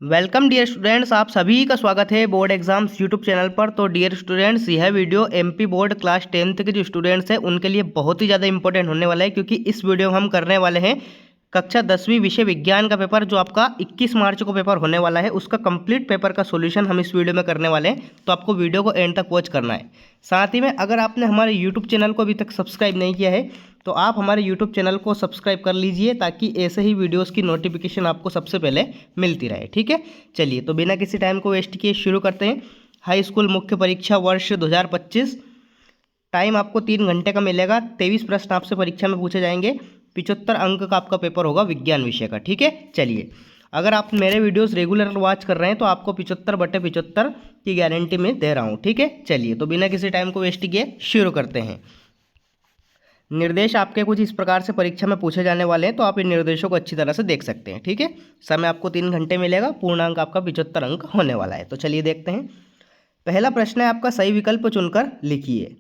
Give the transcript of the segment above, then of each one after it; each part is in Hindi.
वेलकम डियर स्टूडेंट्स, आप सभी का स्वागत है बोर्ड एग्जाम्स यूट्यूब चैनल पर। तो डियर स्टूडेंट्स, यह video MP board class 10th के जो स्टूडेंट्स हैं उनके लिए बहुत ही ज़्यादा इंपॉर्टेंट होने वाला है, क्योंकि इस वीडियो में हम करने वाले हैं कक्षा 10वीं विषय विज्ञान का पेपर, जो आपका 21 मार्च को पेपर होने वाला है। उसका कंप्लीट पेपर का सॉल्यूशन हम इस वीडियो में करने वाले हैं, तो आपको वीडियो को एंड तक वॉच करना है। साथ ही में अगर आपने हमारे यूट्यूब चैनल को अभी तक सब्सक्राइब नहीं किया है तो आप हमारे यूट्यूब चैनल को सब्सक्राइब कर लीजिए, ताकि ऐसे ही वीडियोस की नोटिफिकेशन आपको सबसे पहले मिलती रहे। ठीक है, चलिए तो बिना किसी टाइम को वेस्ट किए शुरू करते हैं। हाई स्कूल मुख्य परीक्षा वर्ष 2025, टाइम आपको 3 घंटे का मिलेगा। 23 प्रश्न आपसे परीक्षा में पूछे जाएंगे। 75 अंक का आपका पेपर होगा विज्ञान विषय का। ठीक है, चलिए अगर आप मेरे वीडियोस रेगुलर वॉच कर रहे हैं तो आपको 75/75 की गारंटी में दे रहा हूँ। ठीक है, चलिए तो बिना किसी टाइम को वेस्ट किए शुरू करते हैं। निर्देश आपके कुछ इस प्रकार से परीक्षा में पूछे जाने वाले हैं, तो आप इन निर्देशों को अच्छी तरह से देख सकते हैं। ठीक है, समय आपको 3 घंटे मिलेगा। पूर्णांक आपका 75 अंक होने वाला है। तो चलिए देखते हैं। पहला प्रश्न है आपका, सही विकल्प चुनकर लिखिए।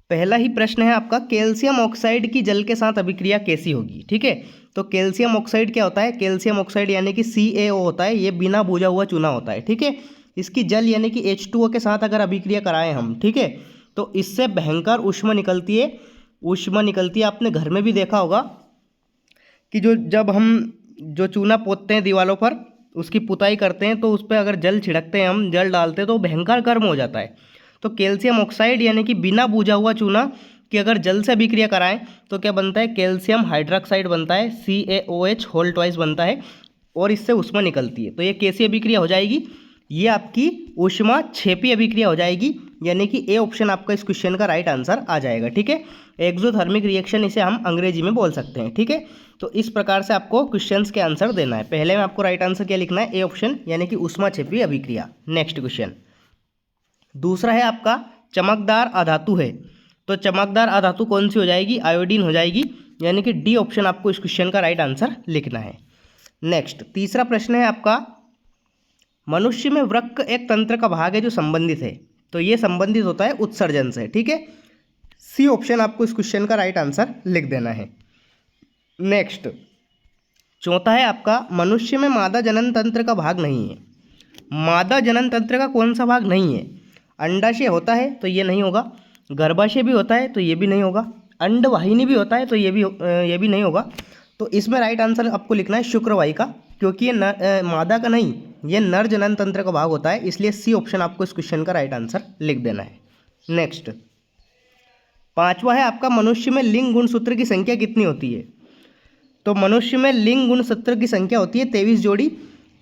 पहला ही प्रश्न है आपका, कैल्शियम ऑक्साइड की जल के साथ अभिक्रिया कैसी होगी। ठीक है, तो कैल्शियम ऑक्साइड क्या होता है? कैल्शियम ऑक्साइड यानी कि CaO होता है। ये बिना बुझा हुआ चूना होता है। ठीक है, इसकी जल यानी कि H2O के साथ अगर अभिक्रिया कराएं हम, ठीक है, तो इससे भयंकर ऊष्मा निकलती है। ऊष्मा निकलती है, आपने घर में भी देखा होगा कि जब हम जो चूना पोतते हैं दीवारों पर, उसकी पुताई करते हैं, तो उस पर अगर जल छिड़कते हैं, हम जल डालते हैं, तो भयंकर गर्म हो जाता है। तो कैल्शियम ऑक्साइड यानी कि बिना बुझा हुआ चूना कि अगर जल से अभिक्रिया कराएं तो क्या बनता है? कैल्शियम हाइड्रोक्साइड बनता है, CaOH होल ट्वाइस बनता है, और इससे ऊष्मा निकलती है। तो ये कैसी अभिक्रिया हो जाएगी? ये आपकी ऊष्मा क्षेपी अभिक्रिया हो जाएगी, यानी कि ए ऑप्शन आपका इस क्वेश्चन का राइट आंसर आ जाएगा। ठीक है, एक्सोथर्मिक रिएक्शन इसे हम अंग्रेजी में बोल सकते हैं। ठीक है, तो इस प्रकार से आपको क्वेश्चंस के आंसर देना है। पहले में आपको राइट आंसर क्या लिखना है? ए ऑप्शन, यानी कि ऊष्मा क्षेपी अभिक्रिया। नेक्स्ट क्वेश्चन दूसरा है आपका, चमकदार अधातु है, तो चमकदार अधातु कौन सी हो जाएगी? आयोडीन हो जाएगी, यानी कि डी ऑप्शन आपको इस क्वेश्चन का राइट आंसर लिखना है। नेक्स्ट तीसरा प्रश्न है आपका, मनुष्य में वृक्क एक तंत्र का भाग है जो संबंधित है, तो ये संबंधित होता है उत्सर्जन से। ठीक है, सी ऑप्शन आपको इस क्वेश्चन का राइट आंसर लिख देना है। नेक्स्ट चौथा है आपका, मनुष्य में मादा जनन तंत्र का भाग नहीं है। मादा जनन तंत्र का कौन सा भाग नहीं है? अंडाशय होता है तो ये नहीं होगा, गर्भाशय भी होता है तो ये भी नहीं होगा, अंडवाहिनी भी होता है तो ये भी नहीं होगा। तो इसमें राइट आंसर आपको लिखना है शुक्रवाहिका, क्योंकि ये मादा का नहीं, ये नर जनन तंत्र का भाग होता है, इसलिए सी ऑप्शन आपको इस क्वेश्चन का राइट आंसर लिख देना है। नेक्स्ट पांचवा है आपका, मनुष्य में लिंग गुणसूत्र की संख्या कितनी होती है? तो मनुष्य में लिंग गुणसूत्र की संख्या होती है 23 जोड़ी।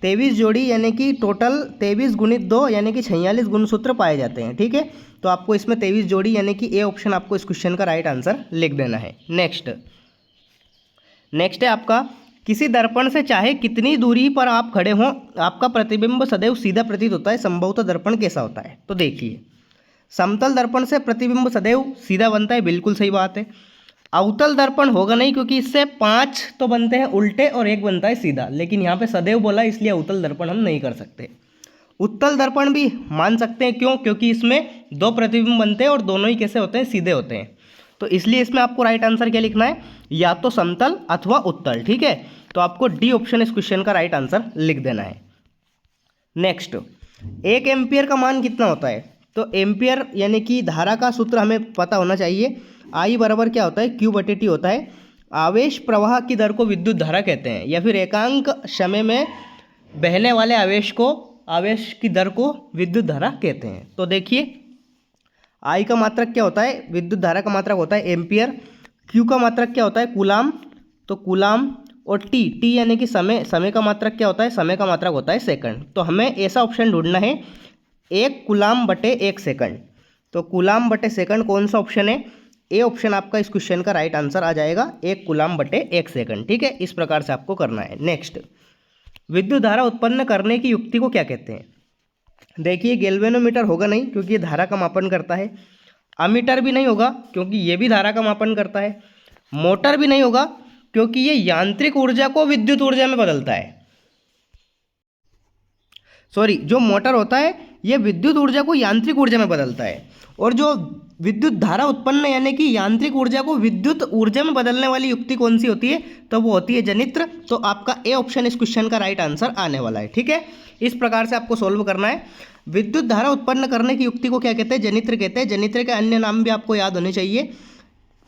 23 जोड़ी यानी कि टोटल 23 गुणित 2 यानी कि 46 गुणसूत्र पाए जाते हैं। ठीक है, तो आपको इसमें 23 जोड़ी यानी कि ए ऑप्शन आपको इस क्वेश्चन का राइट आंसर लिख देना है। नेक्स्ट है आपका, किसी दर्पण से चाहे कितनी दूरी पर आप खड़े हों, आपका प्रतिबिंब सदैव सीधा प्रतीत होता है। संभवतः दर्पण कैसा होता है? तो देखिए, समतल दर्पण से प्रतिबिंब सदैव सीधा बनता है, बिल्कुल सही बात है। अवतल दर्पण होगा नहीं, क्योंकि इससे 5 तो बनते हैं उल्टे और 1 बनता है सीधा, लेकिन यहाँ पे सदैव बोला, इसलिए अवतल दर्पण हम नहीं कर सकते। उत्तल दर्पण भी मान सकते हैं, क्यों? क्योंकि इसमें 2 प्रतिबिंब बनते हैं और दोनों ही कैसे होते हैं? सीधे होते हैं। तो इसलिए इसमें आपको राइट आंसर क्या लिखना है? या तो समतल अथवा उत्तल। ठीक है, तो आपको डी ऑप्शन इस क्वेश्चन का राइट आंसर लिख देना है। नेक्स्ट, 1 एम्पियर का मान कितना होता है? तो एम्पियर यानी कि धारा का सूत्र हमें पता होना चाहिए। आई बराबर क्या होता है? Q/T होता है। आवेश प्रवाह की दर को विद्युत धारा कहते हैं, या फिर एकांक समय में बहने वाले आवेश की दर को विद्युत धारा कहते हैं। तो देखिए, आई का मात्रक क्या होता है? विद्युत धारा का मात्रक होता है एम्पियर। क्यू का मात्रक क्या होता है? कूलाम, तो कूलाम। और टी यानी कि समय का मात्रक क्या होता है? समय का मात्रक होता है सेकंड। तो हमें ऐसा ऑप्शन ढूंढना है, 1 कूलाम बटे 1 सेकंड। तो कूलाम बटे सेकंड कौन सा ऑप्शन है? ए ऑप्शन आपका इस क्वेश्चन का राइट आंसर आ जाएगा, 1 कूलाम बटे 1 सेकंड। ठीक है, इस प्रकार से आपको करना है। नेक्स्ट, विद्युत धारा उत्पन्न करने की युक्ति को क्या कहते हैं? देखिए, गैल्वेनोमीटर होगा नहीं, क्योंकि ये धारा का मापन करता है। अमीटर भी नहीं होगा, क्योंकि ये भी धारा का मापन करता है। मोटर भी नहीं होगा, क्योंकि ये यांत्रिक ऊर्जा को विद्युत ऊर्जा में बदलता है। सॉरी, जो मोटर होता है ये विद्युत ऊर्जा को यांत्रिक ऊर्जा में बदलता है, और जो विद्युत धारा उत्पन्न यानी कि यांत्रिक ऊर्जा को विद्युत ऊर्जा में बदलने वाली युक्ति कौन सी होती है, तो वो होती है जनित्र। तो आपका ए ऑप्शन इस क्वेश्चन का राइट आंसर आने वाला है। ठीक है, इस प्रकार से आपको सोल्व करना है। विद्युत धारा उत्पन्न करने की युक्ति को क्या कहते हैं, जनित्र कहते हैं। जनित्र के अन्य नाम भी आपको याद होने चाहिए।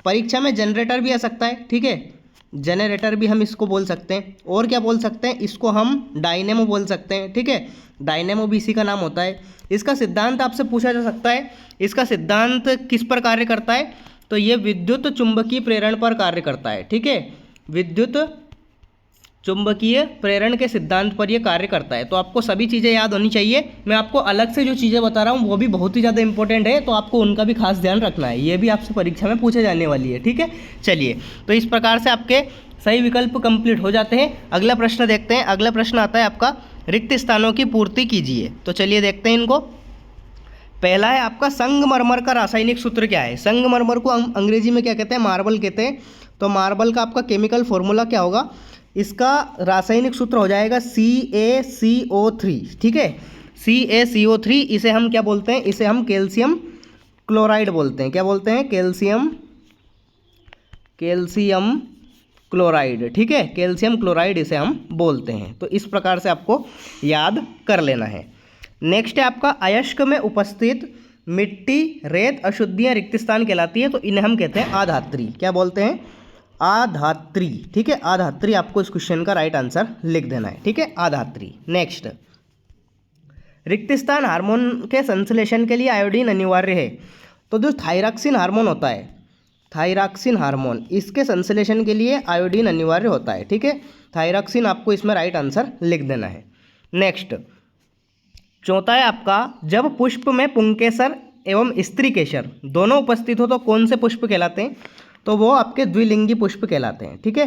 परीक्षा में जनरेटर भी आ सकता है, ठीक है, जनरेटर भी हम इसको बोल सकते हैं। और क्या बोल सकते हैं, इसको हम डायनेमो बोल सकते हैं। ठीक है, डायनेमो भी इसी का नाम होता है। इसका सिद्धांत आपसे पूछा जा सकता है, इसका सिद्धांत किस पर कार्य करता है, तो ये विद्युत चुंबकीय प्रेरण पर कार्य करता है। ठीक है, विद्युत चुंबकीय प्रेरण के सिद्धांत पर यह कार्य करता है। तो आपको सभी चीज़ें याद होनी चाहिए। मैं आपको अलग से जो चीज़ें बता रहा हूँ वो भी बहुत ही ज़्यादा इंपॉर्टेंट है, तो आपको उनका भी खास ध्यान रखना है। ये भी आपसे परीक्षा में पूछे जाने वाली है। ठीक है, चलिए, तो इस प्रकार से आपके सही विकल्प कंप्लीट हो जाते हैं। अगला प्रश्न देखते हैं। अगला प्रश्न आता है आपका, रिक्त स्थानों की पूर्ति कीजिए। तो चलिए देखते हैं इनको। पहला है आपका, संगमरमर का रासायनिक सूत्र क्या है। संगमरमर को अंग्रेजी में क्या कहते हैं, मार्बल कहते हैं। तो मार्बल का आपका केमिकल फॉर्मूला क्या होगा, इसका रासायनिक सूत्र हो जाएगा CaCO3। ठीक है, CaCO3, इसे हम क्या बोलते हैं, इसे हम कैल्शियम क्लोराइड बोलते हैं। क्या बोलते हैं, कैल्शियम क्लोराइड। ठीक है, कैल्शियम क्लोराइड इसे हम बोलते हैं। तो इस प्रकार से आपको याद कर लेना है। नेक्स्ट है आपका, अयस्क में उपस्थित मिट्टी, रेत, अशुद्धियाँ रिक्त स्थान कहलाती है। तो इन्हें हम कहते हैं आधात्री। क्या बोलते हैं, आधात्री। ठीक है, आधात्री आपको इस क्वेश्चन का राइट आंसर लिख देना है। ठीक है, आधात्री। नेक्स्ट, रिक्त स्थान हार्मोन के संश्लेषण के लिए आयोडीन अनिवार्य है। तो जो थायरॉक्सिन हार्मोन होता है, थायरॉक्सिन हार्मोन, इसके संश्लेषण के लिए आयोडीन अनिवार्य होता है। ठीक है, थायरॉक्सिन आपको इसमें राइट आंसर लिख देना है। नेक्स्ट, चौथा है आपका, जब पुष्प में पुंकेसर एवं स्त्री केसर दोनों उपस्थित हो तो कौन से पुष्प कहलाते हैं, तो वो आपके द्विलिंगी पुष्प कहलाते हैं। ठीक है,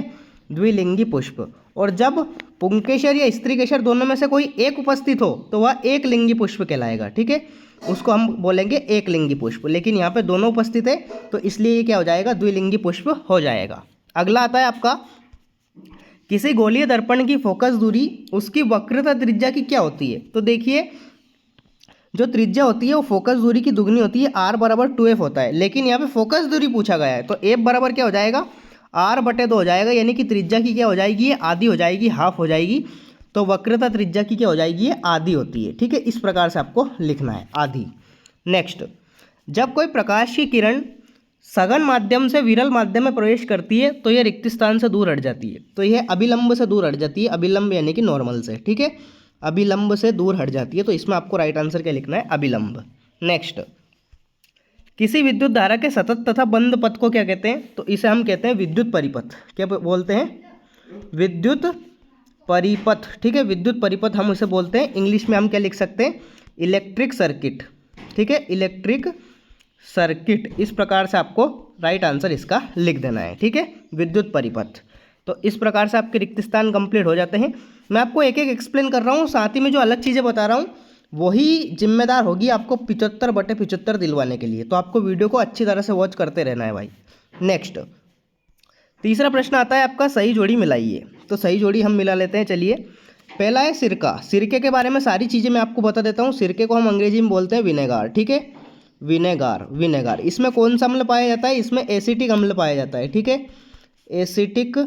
द्विलिंगी पुष्प। और जब पुंकेसर या स्त्री केसर दोनों में से कोई एक उपस्थित हो तो वह एक लिंगी पुष्प कहलाएगा। ठीक है, उसको हम बोलेंगे एक लिंगी पुष्प। लेकिन यहाँ पे दोनों उपस्थित है तो इसलिए ये क्या हो जाएगा, द्विलिंगी पुष्प हो जाएगा। अगला आता है आपका, किसी गोलीय दर्पण की फोकस दूरी उसकी वक्रता त्रिज्या की क्या होती है। तो देखिए, जो त्रिज्या होती है वो फोकस दूरी की दुगनी होती है, r बराबर 2f होता है। लेकिन यहाँ पे फोकस दूरी पूछा गया है तो f बराबर क्या हो जाएगा, r/2 हो जाएगा। यानी कि त्रिज्या की क्या हो जाएगी, ये आधी हो जाएगी, हाफ हो जाएगी। तो वक्रता त्रिज्या की क्या हो जाएगी, ये आधी होती है। ठीक है, इस प्रकार से आपको लिखना है, आधी। नेक्स्ट, जब कोई प्रकाश की किरण सघन माध्यम से विरल माध्यम में प्रवेश करती है तो यह रिक्त स्थान से दूर हट जाती है। तो यह अभिलंब से दूर हट जाती है, अभिलंब यानी कि नॉर्मल से। ठीक है, अभिलंब से दूर हट जाती है। तो इसमें आपको राइट आंसर क्या लिखना है, अभिलंब। नेक्स्ट, किसी विद्युत धारा के सतत तथा बंद पथ को क्या कहते हैं, तो इसे हम कहते हैं विद्युत परिपथ। क्या बोलते हैं, विद्युत परिपथ। ठीक है, विद्युत परिपथ हम उसे बोलते हैं। इंग्लिश में हम क्या लिख सकते हैं, इलेक्ट्रिक सर्किट। ठीक है, इलेक्ट्रिक सर्किट। इस प्रकार से आपको राइट आंसर इसका लिख देना है। ठीक है, विद्युत परिपथ। तो इस प्रकार से आपके रिक्त स्थान कंप्लीट हो जाते हैं। मैं आपको एक एक एक्सप्लेन कर रहा हूँ, साथ ही में जो अलग चीज़ें बता रहा हूँ वही जिम्मेदार होगी आपको 75/75 दिलवाने के लिए। तो आपको वीडियो को अच्छी तरह से वॉच करते रहना है भाई। नेक्स्ट, तीसरा प्रश्न आता है आपका, सही जोड़ी मिलाइए। तो सही जोड़ी हम मिला लेते हैं। चलिए, पहला है सिरका। सिरके के बारे में सारी चीज़ें मैं आपको बता देता हूँ। सिरके को हम अंग्रेजी में बोलते हैं विनेगार। ठीक है, विनेगार। इसमें कौन सा अम्ल पाया जाता है, इसमें एसिटिक अम्ल पाया जाता है। ठीक है, एसिटिक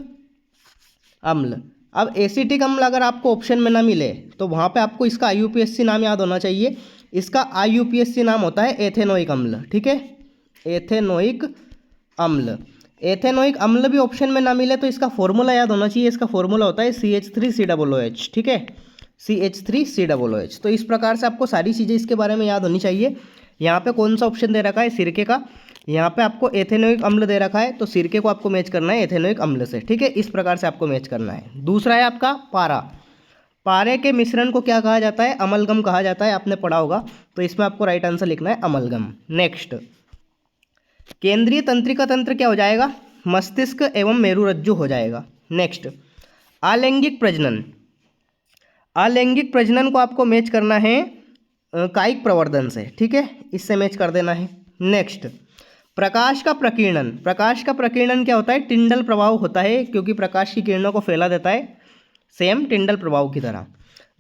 अम्ल। अब एसिटिक अम्ल अगर आपको ऑप्शन में ना मिले तो वहाँ पे आपको इसका IUPAC नाम याद होना चाहिए। इसका IUPAC नाम होता है एथेनोइक अम्ल। ठीक है, एथेनोइक अम्ल। एथेनोइक अम्ल भी ऑप्शन में ना मिले तो इसका फॉर्मूला याद होना चाहिए। इसका फॉर्मूला होता है CH3COOH। ठीक है, CH3COOH। तो इस प्रकार से आपको सारी चीज़ें इसके बारे में याद होनी चाहिए। यहाँ पे कौन सा ऑप्शन दे रखा है, सिरके का। यहाँ पे आपको एथेनोइक अम्ल दे रखा है, तो सिरके को आपको मैच करना है एथेनोइक अम्ल से। ठीक है, इस प्रकार से आपको मैच करना है। दूसरा है आपका पारा। पारे के मिश्रण को क्या कहा जाता है, अमलगम कहा जाता है। आपने पढ़ा होगा। तो इसमें आपको राइट आंसर लिखना है अमलगम। नेक्स्ट, केंद्रीय तंत्रिका तंत्र क्या हो जाएगा, मस्तिष्क एवं मेरुरज्जु हो जाएगा। नेक्स्ट, अलैंगिक प्रजनन। अलैंगिक प्रजनन को आपको मैच करना है कायिक प्रवर्धन से। ठीक है, इससे मैच कर देना है। नेक्स्ट, प्रकाश का प्रकीर्णन। प्रकाश का प्रकीर्णन क्या होता है, टिंडल प्रभाव होता है, क्योंकि प्रकाश की किरणों को फैला देता है, सेम टिंडल प्रभाव की तरह।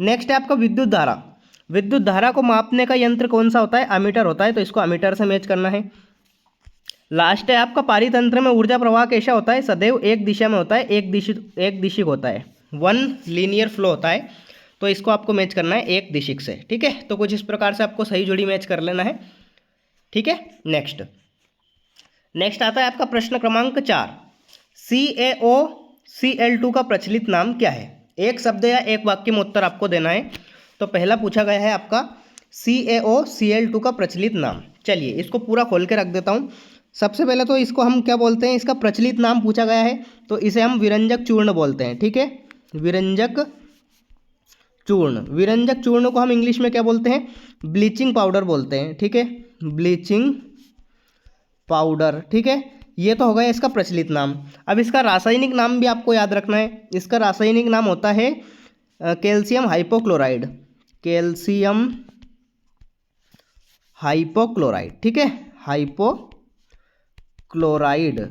नेक्स्ट है आपका विद्युत धारा। विद्युत धारा को मापने का यंत्र कौन सा होता है? अमीटर होता है, तो इसको अमीटर से मैच करना है। लास्ट है आपका, पारितंत्र में ऊर्जा प्रवाह कैसा होता है? सदैव एक दिशा में होता है, एक दिशिक होता है, वन लीनियर फ्लो होता है, तो इसको आपको मैच करना है एक दिशिक से। ठीक है, तो कुछ इस प्रकार से आपको सही जोड़ी मैच कर लेना है। ठीक है, नेक्स्ट आता है आपका प्रश्न क्रमांक 4, CaOCl2 का प्रचलित नाम क्या है? एक शब्द या एक वाक्य में उत्तर आपको देना है। तो पहला पूछा गया है आपका CaOCl2 का प्रचलित नाम। चलिए इसको पूरा खोल के रख देता हूँ। सबसे पहले तो इसको हम क्या बोलते हैं? इसका प्रचलित नाम पूछा गया है तो इसे हम विरंजक चूर्ण बोलते हैं। ठीक है, विरंजक चूर्ण को हम इंग्लिश में क्या बोलते हैं? ब्लीचिंग पाउडर बोलते हैं। ठीक है, ब्लीचिंग पाउडर। ठीक है, ये तो हो गया इसका प्रचलित नाम। अब इसका रासायनिक नाम भी आपको याद रखना है। इसका रासायनिक नाम होता है कैल्शियम हाइपोक्लोराइड, कैल्शियम हाइपोक्लोराइड। ठीक है, हाइपोक्लोराइड।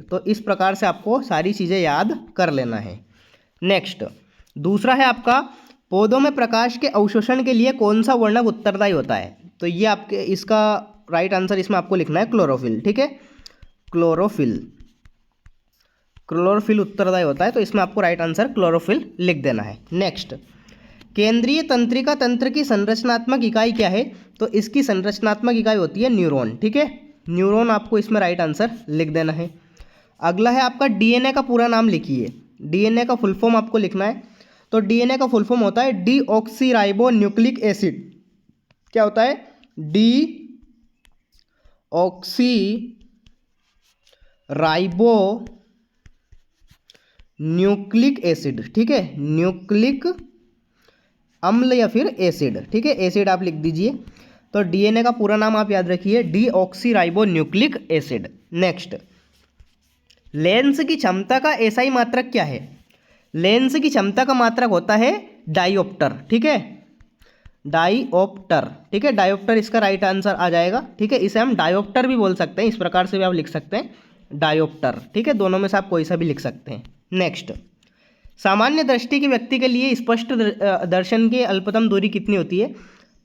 तो इस प्रकार से आपको सारी चीज़ें याद कर लेना है। नेक्स्ट दूसरा है आपका, पौधों में प्रकाश के अवशोषण के लिए कौन सा वर्णक उत्तरदायी होता है? तो ये आपके इसका राइट आंसर इसमें आपको लिखना है क्लोरोफिल। ठीक है, क्लोरोफिल उत्तरदायी होता है, तो इसमें आपको राइट आंसर क्लोरोफिल लिख देना है। नेक्स्ट, केंद्रीय तंत्रिका तंत्र की संरचनात्मक इकाई क्या है? तो इसकी संरचनात्मक इकाई होती है न्यूरॉन। ठीक है, न्यूरॉन आपको इसमें राइट आंसर लिख देना है। अगला है आपका, डीएनए का पूरा नाम लिखिए। डीएनए का फुल फॉर्म आपको लिखना है। तो डीएनए का फुल फॉर्म होता है डीऑक्सीराइबो न्यूक्लिक एसिड। क्या होता है? Deoxyribo nucleic acid. ठीक है, न्यूक्लिक अम्ल या फिर एसिड। ठीक है, एसिड आप लिख दीजिए। तो डीएनए का पूरा नाम आप याद रखिए, deoxyribo nucleic acid. Next, lens की क्षमता का एसआई मात्रक क्या है? लेंस की क्षमता का मात्रक होता है डायोप्टर। ठीक है, डायोप्टर। ठीक है, डायोप्टर इसका राइट आंसर आ जाएगा। ठीक है, इसे हम डायोप्टर भी बोल सकते हैं, इस प्रकार से भी आप लिख सकते हैं, डायोप्टर। ठीक है, दोनों में से आप कोई सा भी लिख सकते हैं। नेक्स्ट, सामान्य दृष्टि के व्यक्ति के लिए स्पष्ट दर्शन की अल्पतम दूरी कितनी होती है?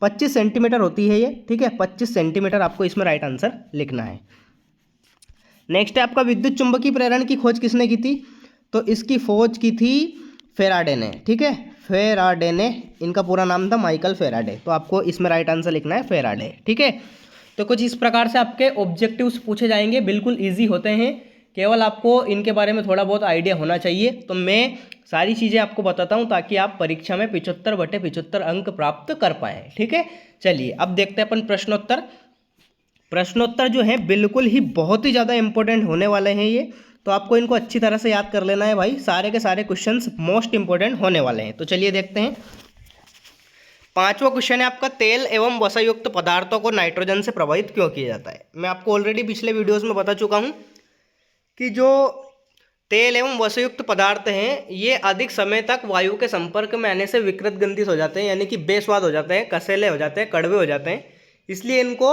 25 सेंटीमीटर होती है ये। ठीक है, 25 सेंटीमीटर आपको इसमें राइट आंसर लिखना है। नेक्स्ट है आपका, विद्युत चुंबकीय प्रेरण की खोज किसने की थी? तो इसकी खोज की थी फेराडे ने। ठीक है, फेराडे ने, इनका पूरा नाम था माइकल फेराडे। तो आपको इसमें राइट आंसर लिखना है फेराडे। ठीक है, तो कुछ इस प्रकार से आपके ऑब्जेक्टिव्स पूछे जाएंगे, बिल्कुल ईजी होते हैं, केवल आपको इनके बारे में थोड़ा बहुत आइडिया होना चाहिए। तो मैं सारी चीज़ें आपको बताता हूं ताकि आप परीक्षा में 75/75 अंक प्राप्त कर पाए। ठीक है, चलिए अब देखते हैं अपन प्रश्नोत्तर जो है बिल्कुल ही बहुत ही ज़्यादा इंपॉर्टेंट होने वाले हैं ये, तो आपको इनको अच्छी तरह से याद कर लेना है भाई। सारे के सारे क्वेश्चंस मोस्ट इंपॉर्टेंट होने वाले हैं। तो चलिए देखते हैं। 5वां क्वेश्चन है आपका, तेल एवं वसायुक्त पदार्थों को नाइट्रोजन से प्रभावित क्यों किया जाता है? मैं आपको ऑलरेडी पिछले वीडियोज़ में बता चुका हूँ कि जो तेल एवं वसायुक्त पदार्थ हैं ये अधिक समय तक वायु के संपर्क में आने से विकृत गंधित हो जाते हैं, यानी कि बेस्वाद हो जाते हैं, कसैले हो जाते हैं, कड़वे हो जाते हैं। इसलिए इनको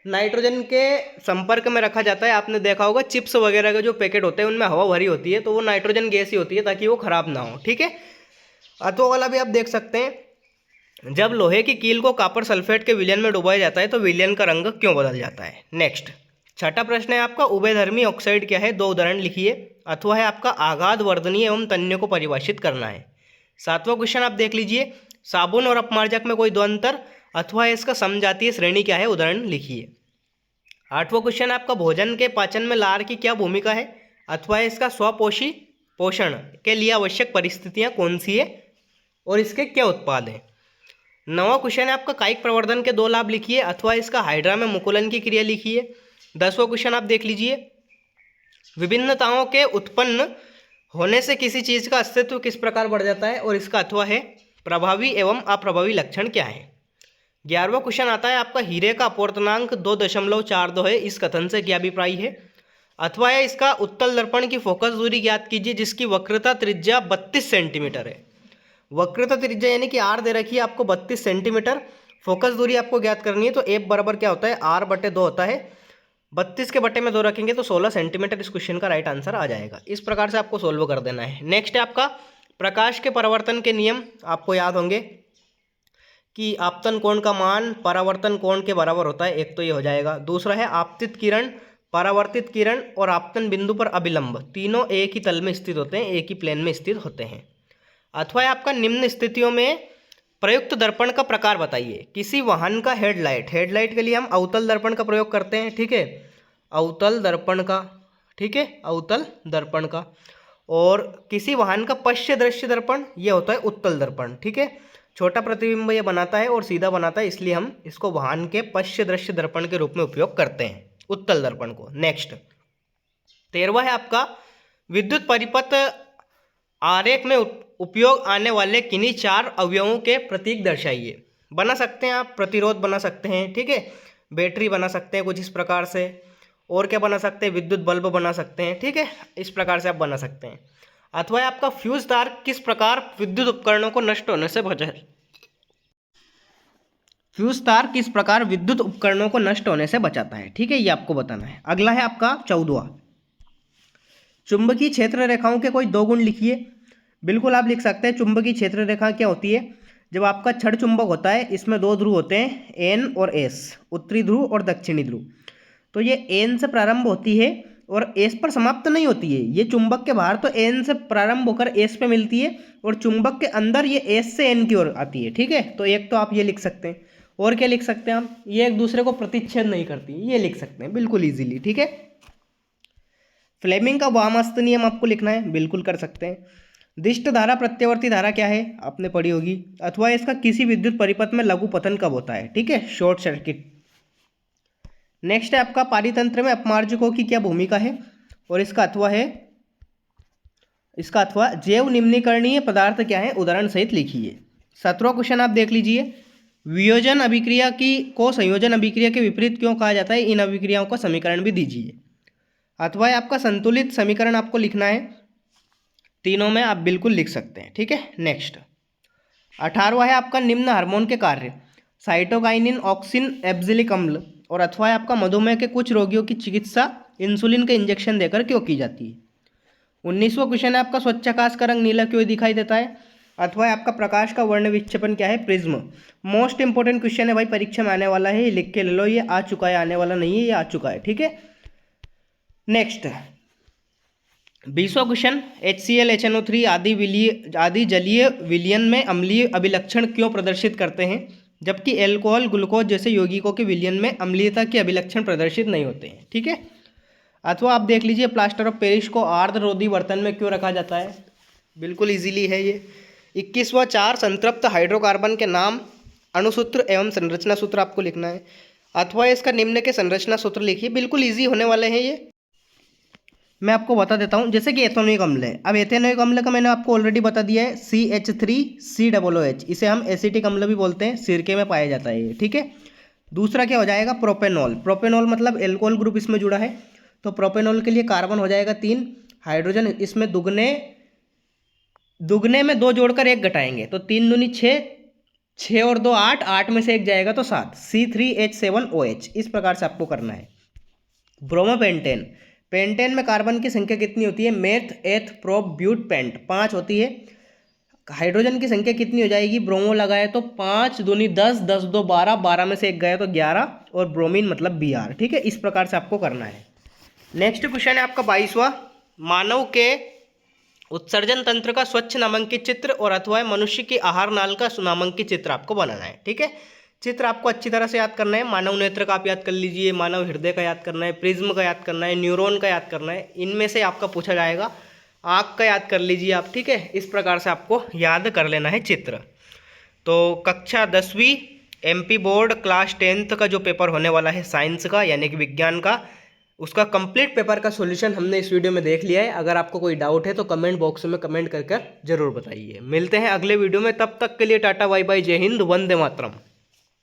नाइट्रोजन के संपर्क में रखा जाता है। आपने देखा होगा चिप्स वगैरह के जो पैकेट होते हैं उनमें हवा भरी होती है, तो वो नाइट्रोजन गैस ही होती है ताकि वो खराब ना हो। ठीक है, अथवा वाला भी आप देख सकते हैं, जब लोहे की कील को कॉपर सल्फेट के विलयन में डुबाया जाता है तो विलयन का रंग क्यों बदल जाता है? नेक्स्ट, छठा प्रश्न है आपका, उभयधर्मी ऑक्साइड क्या है? 2 उदाहरण लिखिए। अथवा है आपका, आघात वर्धनीय एवं तन्य को परिभाषित करना है। 7वां क्वेश्चन आप देख लीजिए, साबुन और अपमार्जक में कोई 2 अंतर। अथवा इसका समजातीय श्रेणी क्या है? उदाहरण लिखिए। 8वां क्वेश्चन आपका, भोजन के पाचन में लार की क्या भूमिका है? अथवा इसका स्वपोषी पोषण के लिए आवश्यक परिस्थितियां कौन सी है और इसके क्या उत्पाद हैं? 9वां क्वेश्चन है आपका, कायिक प्रवर्धन के 2 लाभ लिखिए। अथवा इसका हाइड्रा में मुकुलन की क्रिया लिखिए। 10वां क्वेश्चन आप देख लीजिए, विभिन्नताओं के उत्पन्न होने से किसी चीज का अस्तित्व किस प्रकार बढ़ जाता है और इसका अथवा है प्रभावी एवं अप्रभावी लक्षण क्या है? 11वां क्वेश्चन आता है आपका, हीरे का अपवर्तनांक 2.42 है, इस कथन से क्या अभिप्राय है? अथवा है इसका उत्तल दर्पण की फोकस दूरी ज्ञात कीजिए जिसकी वक्रता त्रिज्या 32 सेंटीमीटर है। वक्रता त्रिज्या यानी कि आर दे रखी है आपको 32 सेंटीमीटर, फोकस दूरी आपको ज्ञात करनी है। तो एफ बराबर क्या होता है? R/2 होता है। 32 के बटे में 2 रखेंगे तो 16 सेंटीमीटर इस क्वेश्चन का राइट आंसर आ जाएगा। इस प्रकार से आपको सोल्व कर देना है। नेक्स्ट है आपका, प्रकाश के परावर्तन के नियम आपको याद होंगे कि आपतन कोण का मान परावर्तन कोण के बराबर होता है, एक तो ये हो जाएगा। दूसरा है आपतित किरण, परावर्तित किरण और आपतन बिंदु पर अभिलंब तीनों एक ही तल में स्थित होते हैं, एक ही प्लेन में स्थित होते हैं। अथवा आपका निम्न स्थितियों में प्रयुक्त दर्पण का प्रकार बताइए। किसी वाहन का हेडलाइट, हेडलाइट के लिए हम अवतल दर्पण का प्रयोग करते हैं, ठीक है, अवतल दर्पण का, ठीक है, अवतल दर्पण का। और किसी वाहन का पश्य दृश्य दर्पण ये होता है उत्तल दर्पण, ठीक है, छोटा प्रतिबिंब ये बनाता है और सीधा बनाता है, इसलिए हम इसको वाहन के पश्य दृश्य दर्पण के रूप में उपयोग करते हैं, उत्तल दर्पण को। नेक्स्ट 13वां है आपका विद्युत परिपथ आरेख में उपयोग आने वाले किन्हीं 4 अवयवों के प्रतीक दर्शाइए। बना सकते हैं आप, प्रतिरोध बना सकते हैं, ठीक है, बैटरी बना सकते हैं कुछ इस प्रकार से, और क्या बना सकते हैं, विद्युत बल्ब बना सकते हैं, ठीक है, इस प्रकार से आप बना सकते हैं। अथवा आपका फ्यूज तार किस प्रकार विद्युत उपकरणों को नष्ट होने से बचाए, फ्यूज तार किस प्रकार विद्युत उपकरणों को नष्ट होने से बचाता है, ठीक है, ये आपको बताना है। अगला है आपका 14वां, चुंबकीय क्षेत्र रेखाओं के कोई 2 गुण लिखिए। बिल्कुल आप लिख सकते हैं। चुंबकीय क्षेत्र रेखा क्या होती है, जब आपका छड़ चुंबक होता है, इसमें 2 ध्रुव होते हैं, एन और एस, उत्तरी ध्रुव और दक्षिणी ध्रुव। तो ये एन से प्रारंभ होती है और एस पर समाप्त नहीं होती है। ये चुंबक के बाहर तो एन से प्रारंभ होकर एस पे मिलती है और चुंबक के अंदर ये एस से एन की ओर आती है, ठीक है। तो एक तो आप ये लिख सकते हैं, और क्या लिख सकते हैं आप, ये एक दूसरे को प्रतिच्छेद नहीं करती, ये लिख सकते हैं बिल्कुल ईजिली, ठीक है। फ्लेमिंग का वामास्त नियम आपको लिखना है, बिल्कुल कर सकते हैं। दिष्ट धारा प्रत्यावर्ती धारा क्या है, आपने पढ़ी होगी। अथवा इसका किसी विद्युत परिपथ में लघु पतन कब होता है, ठीक है, शॉर्ट सर्किट। नेक्स्ट है आपका पारितंत्र में अपमार्जकों की क्या भूमिका है, और इसका अथवा है, इसका अथवा जैव निम्नीकरणीय पदार्थ क्या है, उदाहरण सहित लिखिए। 17वां क्वेश्चन आप देख लीजिए, वियोजन अभिक्रिया को संयोजन अभिक्रिया के विपरीत क्यों कहा जाता है, इन अभिक्रियाओं का समीकरण भी दीजिए। अथवा आपका संतुलित समीकरण आपको लिखना है, तीनों में आप बिल्कुल लिख सकते हैं, ठीक है। नेक्स्ट 18वां है आपका निम्न हार्मोन के कार्य, साइटोकाइनिन, ऑक्सिन, एब्जिलिक अम्ल, और अथवा आपका मधुमेह के कुछ रोगियों की चिकित्सा इंसुलिन के इंजेक्शन देकर क्यों की जाती है। 19वां क्वेश्चन है आपका स्वच्छ आकाश का रंग नीला क्यों दिखाई देता है। अथवा आपका प्रकाश का वर्ण विक्षेपण क्या है, प्रिज्म। मोस्ट इंपॉर्टेंट क्वेश्चन है भाई, परीक्षा में आने वाला है, ये लिख के ले लो, ये आ चुका है, आने वाला नहीं है, ये आ चुका है, ठीक है। नेक्स्ट 20वां क्वेश्चन, HCl HNO3 आदि जलीय विलयन में अम्लीय अभिलक्षण क्यों प्रदर्शित करते हैं, जबकि एल्कोहल, ग्लूकोज जैसे यौगिकों के विलयन में अम्लीयता के अभिलक्षण प्रदर्शित नहीं होते हैं, ठीक है। अथवा आप देख लीजिए, प्लास्टर ऑफ पेरिस को आर्द्ररोधी बर्तन में क्यों रखा जाता है, बिल्कुल इजीली है ये। 21वां 4 संतृप्त हाइड्रोकार्बन के नाम, अणुसूत्र एवं संरचना सूत्र आपको लिखना है। अथवा इसका निम्न के संरचना सूत्र लिखिए, बिल्कुल ईजी होने वाले हैं ये, मैं आपको बता देता हूँ। जैसे कि एथेनोइक अम्ल है, अब एथेनोइक अम्ल का मैंने आपको ऑलरेडी बता दिया है, CH3COOH, इसे हम एसिटिक अम्ल भी बोलते हैं, सिरके में पाया जाता है ये, ठीक है। दूसरा क्या हो जाएगा, प्रोपेनॉल। प्रोपेनॉल मतलब एल्कोहल ग्रुप इसमें जुड़ा है, तो प्रोपेनॉल के लिए कार्बन हो जाएगा 3, हाइड्रोजन इसमें दुगने में 2 जोड़कर 1 घटाएंगे, तो 3 दूनी 6, 6 और 2 8, 8 में से 1 जाएगा तो 7, C3H7OH, इस प्रकार से आपको करना है। ब्रोमोपेंटेन, पेंटेन में कार्बन की संख्या कितनी होती है, मेथ, एथ, प्रोप, ब्यूट, पेंट, 5 होती है। हाइड्रोजन की संख्या कितनी हो जाएगी, ब्रोमो लगाए तो 5 दूनी 10, 10 2 12, 12 में से 1 गए तो 11, और ब्रोमीन मतलब Br, ठीक है, इस प्रकार से आपको करना है। नेक्स्ट क्वेश्चन है आपका 22वां, मानव के उत्सर्जन तंत्र का स्वच्छ नामांकित चित्र, और अथवा मनुष्य की आहार नाल का नामांकित चित्र आपको बनाना है, ठीक है। चित्र आपको अच्छी तरह से याद करना है, मानव नेत्र का आप याद कर लीजिए, मानव हृदय का याद करना है, प्रिज्म का याद करना है, न्यूरॉन का याद करना है, इनमें से आपका पूछा जाएगा। आँख का याद कर लीजिए आप, ठीक है, इस प्रकार से आपको याद कर लेना है चित्र। तो कक्षा 10वीं MP बोर्ड क्लास 10th का जो पेपर होने वाला है साइंस का, यानी कि विज्ञान का, उसका कंप्लीट पेपर का सॉल्यूशन हमने इस वीडियो में देख लिया है। अगर आपको कोई डाउट है तो कमेंट बॉक्स में कमेंट कर जरूर बताइए। मिलते हैं अगले वीडियो में, तब तक के लिए टाटा बाय बाय, जय हिंद, वंदे मातरम।